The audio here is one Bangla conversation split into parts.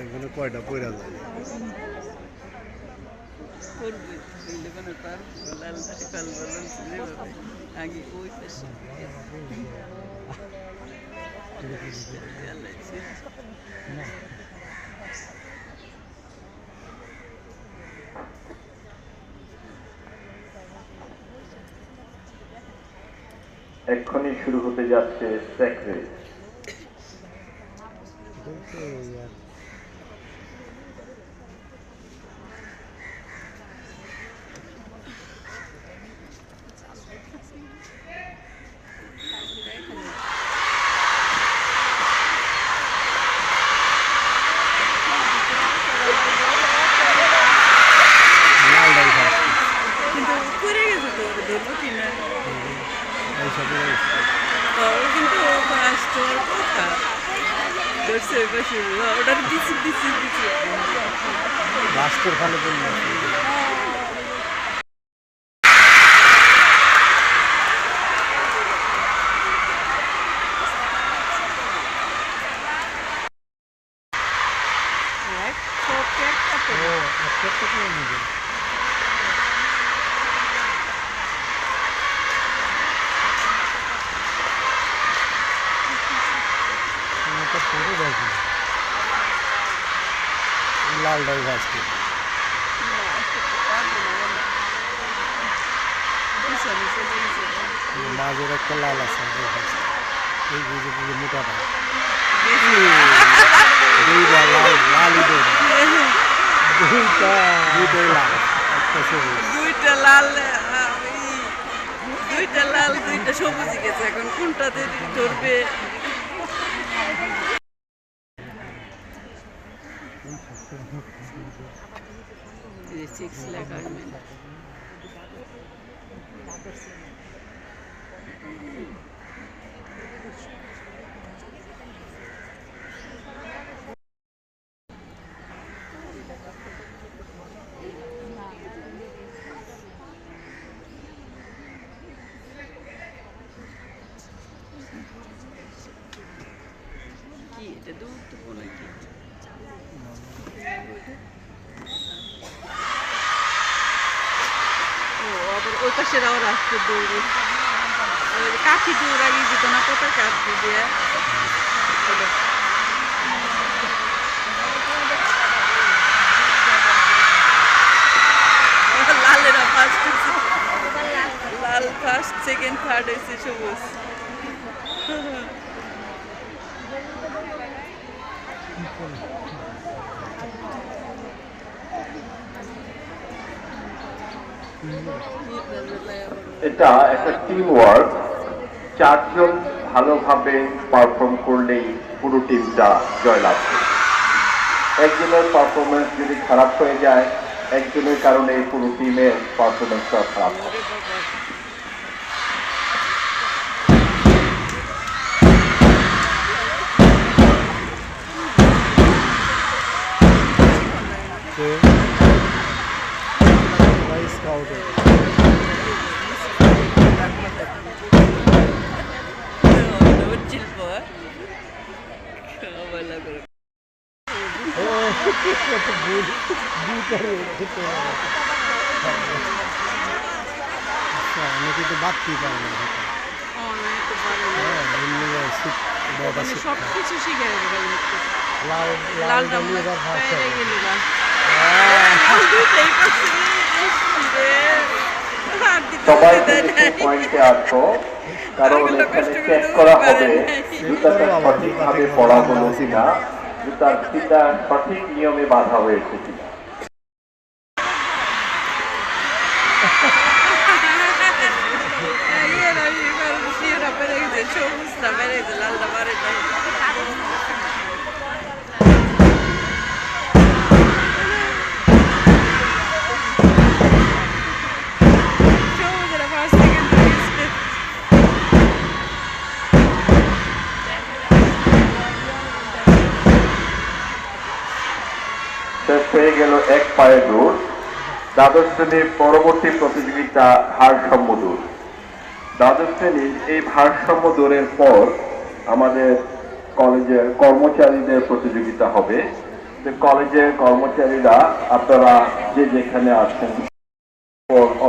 এখানে কয়টা পয়রা যায় আগে ওই পাশে এক্ষুনি শুরু হতে যাচ্ছে স্যাক্রেজ। কিন্তু করে গেছে তো ধরবো কিনা কিন্তু ফার্স্ট কথা ধরছে ওই পাশে ওটার দিচ্ছি লাস্টের ভালো বললো লালটাই ভাজতে মাঝের একটা লাল আছে এই যে মোটাটা দুইটা লাল লালই দুইটাই লাল একটা সবুজ দুইটা লাল দুইটা সবুজ গেছে এখন কোনটাতে ধরবে কি এটা দুধ তো নাকি ওই পাশের আবার আসছে দৌড়ে কাঠি দৌড় আগে যেত না কত কাঠি দিয়ে লালেরা ফার্স্ট লাল ফার্স্ট সেকেন্ড থার্ড হয়েছে সবুজ এটা একটা টিম ওয়ার্ক। চারজন ভালোভাবে পারফর্ম করলেই পুরো টিমটা জয়লাভ করে। একজনের পারফরমেন্স যদি খারাপ হয়ে যায়, একজনের কারণে পুরো টিমের পারফরমেন্সটা খারাপ হয়। অনেকে তো বাড়তেই পারে না সব কিছু শিখে লালটা সবাই পয়েন্টে আসবো, কারণ এখানে চেক করা হবে জুতাটা সঠিকভাবে পড়া হলো কিনা, জুতার ফিতা সঠিক নিয়মে বাঁধা হয়েছে কিনা। শেষ হয়ে গেল এক পায়ে দৌড়। দ্বাদশ শ্রেণীর পরবর্তী প্রতিযোগিতা ভারসাম্য দৌড়। দ্বাদশ শ্রেণীর এই ভারসাম্য দৌড়ের পর আমাদের কলেজের কর্মচারীদের প্রতিযোগিতা হবে। যে কলেজের কর্মচারীরা আপনারা যে যেখানে আছেন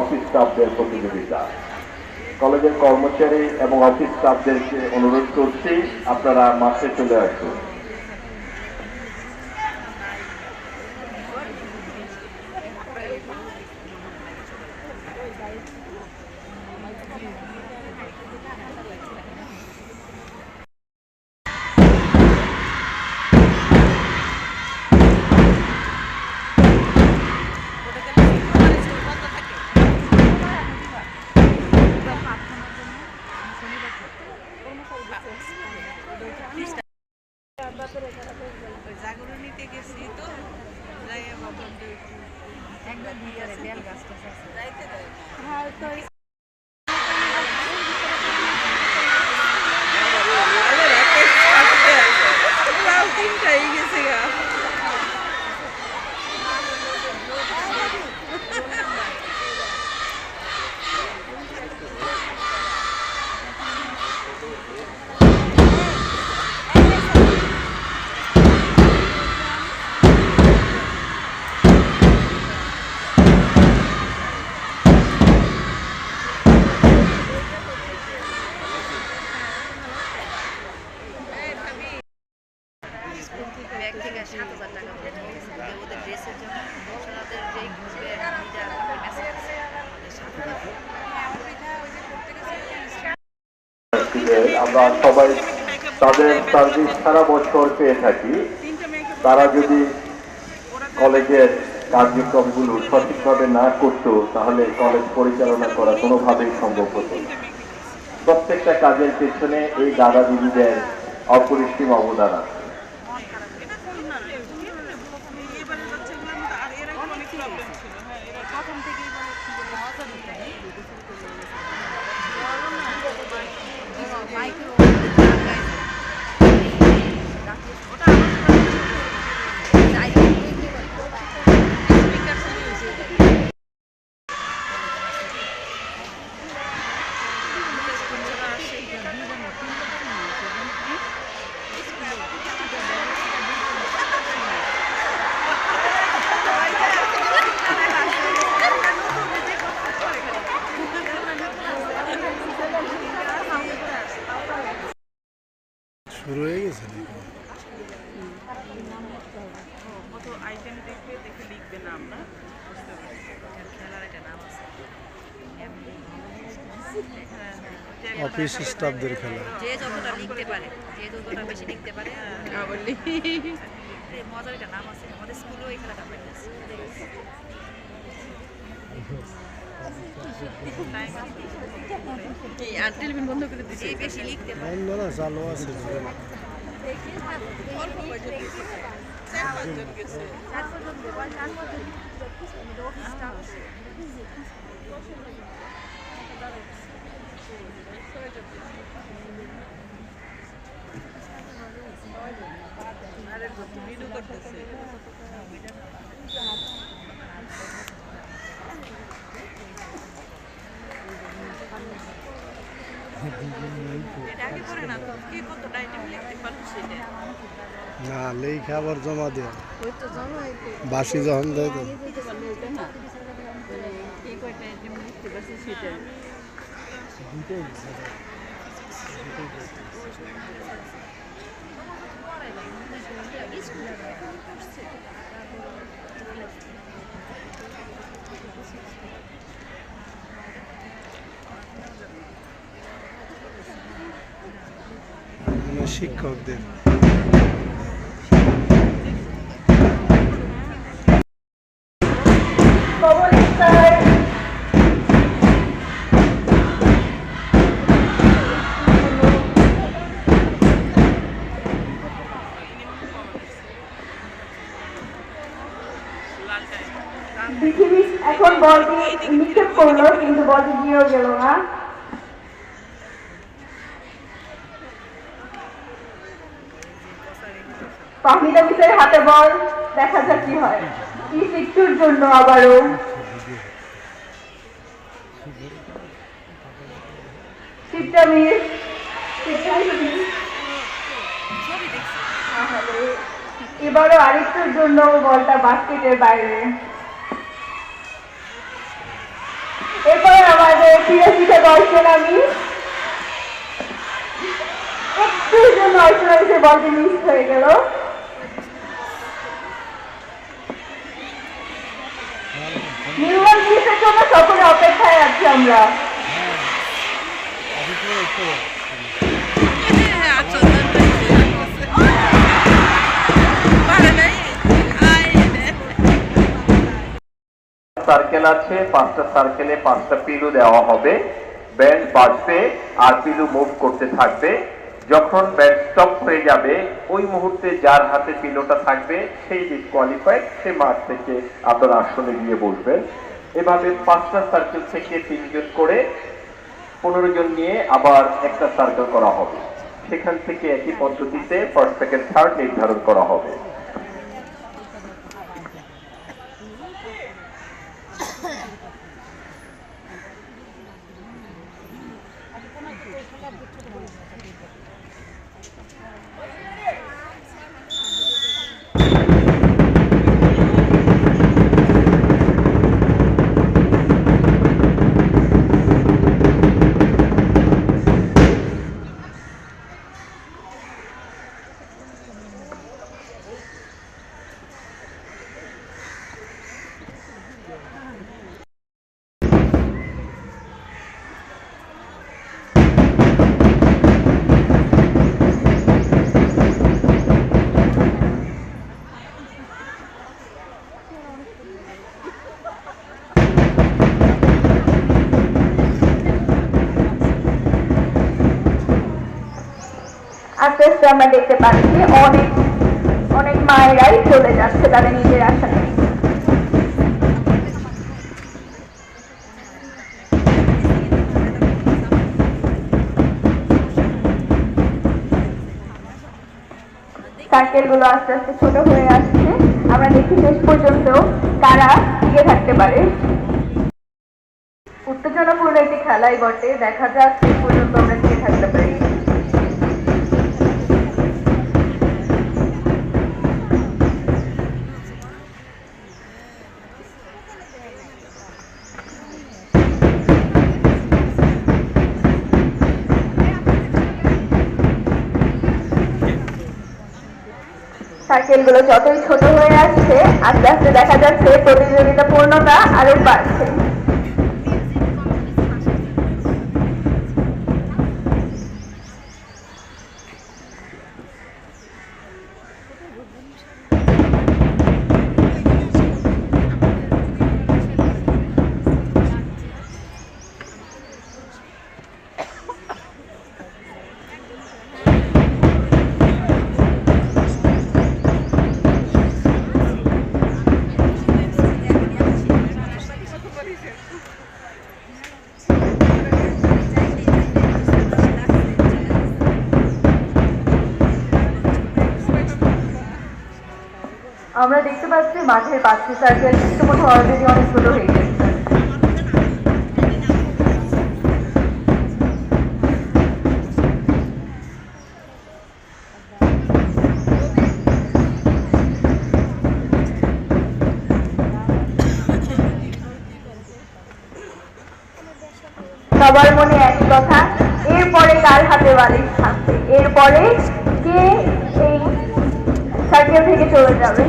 অফিস স্টাফদের প্রতিযোগিতা, কলেজের কর্মচারী এবং অফিস স্টাফদেরকে অনুরোধ করছি আপনারা মাঠে চলে আসুন। জাগরণীতে গেছি তো যাই ভাবলাম যে একবার দিয়ে আছে বেল গাছটা যাইতে দেয় হ্যাঁ তো গেছে গা ব্যাগ থেকে 7,000 টাকা করে নিয়ে গেছে ওদের ড্রেসের জন্য ওদের যেই ঘুরবে লিডার মেসেজ আমরা সবাই তাদের সার্ভিস সারা বছর পেয়ে থাকি। তারা যদি কলেজের কার্যক্রমগুলো সঠিকভাবে না করতো তাহলে কলেজ পরিচালনা করা কোনোভাবেই সম্ভব হতো না। প্রত্যেকটা কাজের পেছনে এই দাদা দিদিদের অপরিসীম অবদান আছে। শুরু হয়ে গেছে কত আইটেম দেখবে দেখে লিখবে না আমরা খেলার একটা নাম আছে অফিস স্টাফদের খেলা। যে যতটা লিখতে পারে, যে যতটা বেশি লিখতে পারে মজার একটা নাম আছে আমাদের স্কুলেও এই খেলাটা প্র্যাকটিস আর টেলিভিশন বন্ধ করে দিচ্ছি যে বেশি লিখতে পারে বন্ধ না, চালু আছে। অল্প পয়সা দিয়েছে 4-5 জন গেছে আরে ভিডিও করতেছে এটা আগে করে না তো কি কতটা আইটেম লিখতে পারছো সেটা না, লেখা আবার জমা দেওয়া ওই তো জমা বাসি যখন দেয় তো দিতে পারলে ওটা না কি কয়টা আইটেম লিখতে পারছি সেটা মানে শিক্ষকদের পৃথিবী এখন বলটি নিক্ষেপ করলো কিন্তু বলটি গিয়েও গেল না। পাহমিদা মিসের হাতে বল, দেখা যাক কি হয়। কি একটুর জন্য আবারও এবারও আরেকটুর জন্য বলটা বাস্কেটের বাইরে। এরপর আমাদের প্রিয় দর্শন আমি একটুর জন্য অর্থনীতির বলটি মিস হয়ে গেল। নির্মল জিনিসের জন্য সকলে অপেক্ষায় আছি আমরা। সার্কেল আছে, 5টা সার্কেলে 5টা পিলু দেওয়া হবে। ব্যান্ড বাজবে আর পিলু মুভ করতে থাকবে। যখন ব্যান্ড স্টপ হয়ে যাবে ওই মুহূর্তে যার হাতে পিলোটা থাকবে সেই ডিসকোয়ালিফাইড, সে মাঠ থেকে আপনার আসনে গিয়ে বসবেন। এভাবে 5টা সার্কেল থেকে 3 জন করে 15 জন নিয়ে আবার একটা সার্কেল করা হবে। সেখান থেকে একই পদ্ধতিতে ফার্স্ট, সেকেন্ড, থার্ড নির্ধারণ করা হবে। আস্তে আস্তে আমরা দেখতে পাচ্ছি অনেক অনেক মায়েরাই চলে যাচ্ছে তাদের নিজের আসনে। সার্কেল গুলো আস্তে আস্তে ছোট হয়ে আসছে। আমরা দেখি শেষ পর্যন্ত কারা টিকে থাকতে পারে। উত্তেজনাপূর্ণ একটি খেলাই বটে, দেখা যাক শেষ পর্যন্ত আমরা টিকে থাকতে পারি। সার্কেল গুলো যতই ছোট হয়ে আসছে আস্তে আস্তে দেখা যাচ্ছে প্রতিযোগিতাপূর্ণতা আরো বাড়ছে। আমরা দেখতে পাচ্ছি মাঠের 5টি সার্কেল ইতিমধ্যে অলরেডি অনেক ছোট হয়ে গেছে। সবার মনে একই কথা, এরপরে কার হাতে বালিশ থাকবে, এরপরে কে এই সার্কেল থেকে চলে যাবে।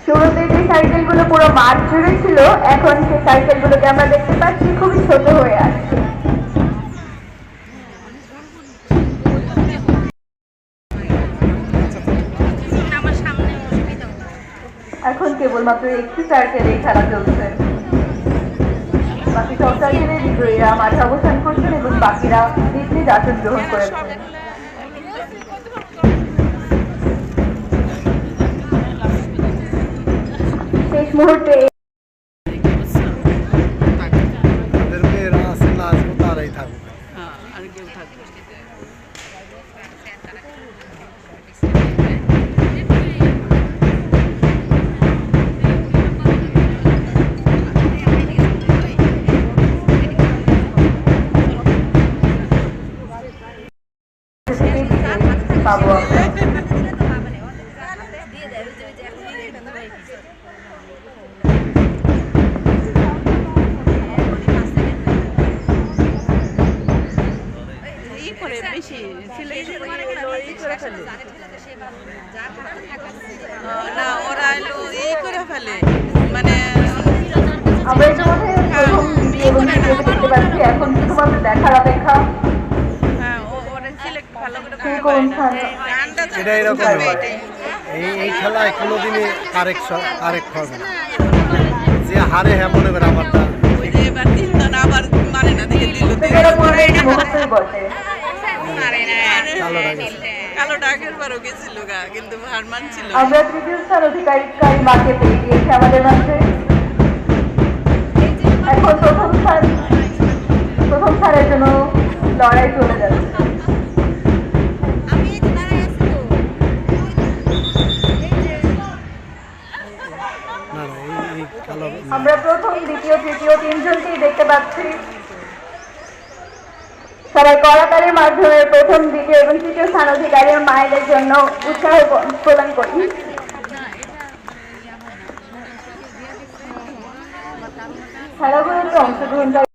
শুরুতে যে সাইকেল গুলো পুরো মাঠ জুড়ে ছিল, এখন সেই সাইকেল গুলোকে আমরা দেখতে পাচ্ছি খুবই ছোট হয়ে আসছে। এখন কেবলমাত্র একটি সার্কেলে খেলা চলছে। বাকি সব সার্কেলের বিজয়ীরা মাঠে অবস্থান করছেন এবং বাকিরা নিজ নিজ আসন গ্রহণ করেছেন। শেষ মুহূর্তে তাদের মেয়েরা আছে নাচবো তারাই থাকবে। হ্যাঁ আর কেউ থাকবে পাবো আমরা। ই করে বেশি সিলেক্ট করে ফেলে না ওরা এলো ই করে ফেলে মানে আমরা ইতিমধ্যে প্রথম দ্বিতীয় এবং তৃতীয়কে দেখতে পাচ্ছি, এখন শুধুমাত্র দেখার অপেক্ষা হ্যাঁ ওরা সিলেক্ট ভালো করে কে কোন স্থান এটা এরকম হয়, এই খেলায় কোনোদিনই কারেক্ট হবে না। যে হারে হ্যাঁ মনে করে আমারটা ওই যে এবার তিনজন আবার মানে না দিকে দিল এরা পুরো এই মুহূর্তেই বসে। কালোটা আগের বারও গেছিল গা কিন্তু হার মানছিল আমরা তৃতীয় স্থান অধিকারী মাকে পেয়ে গিয়েছি আমাদের মাঝে। এখন প্রথম স্থানের জন্য লড়াই চলে যাচ্ছে। না এই খেলা আমরা প্রথম দ্বিতীয় তৃতীয় তিনজনকেই দেখতে পাচ্ছি। সবাই কড়াতালির মাধ্যমে প্রথম দ্বিতীয় এবং তৃতীয় স্থান অধিকারী মায়েদের জন্য উৎসাহ প্রদান করি। খেলাগুলোতে অংশগ্রহণকারী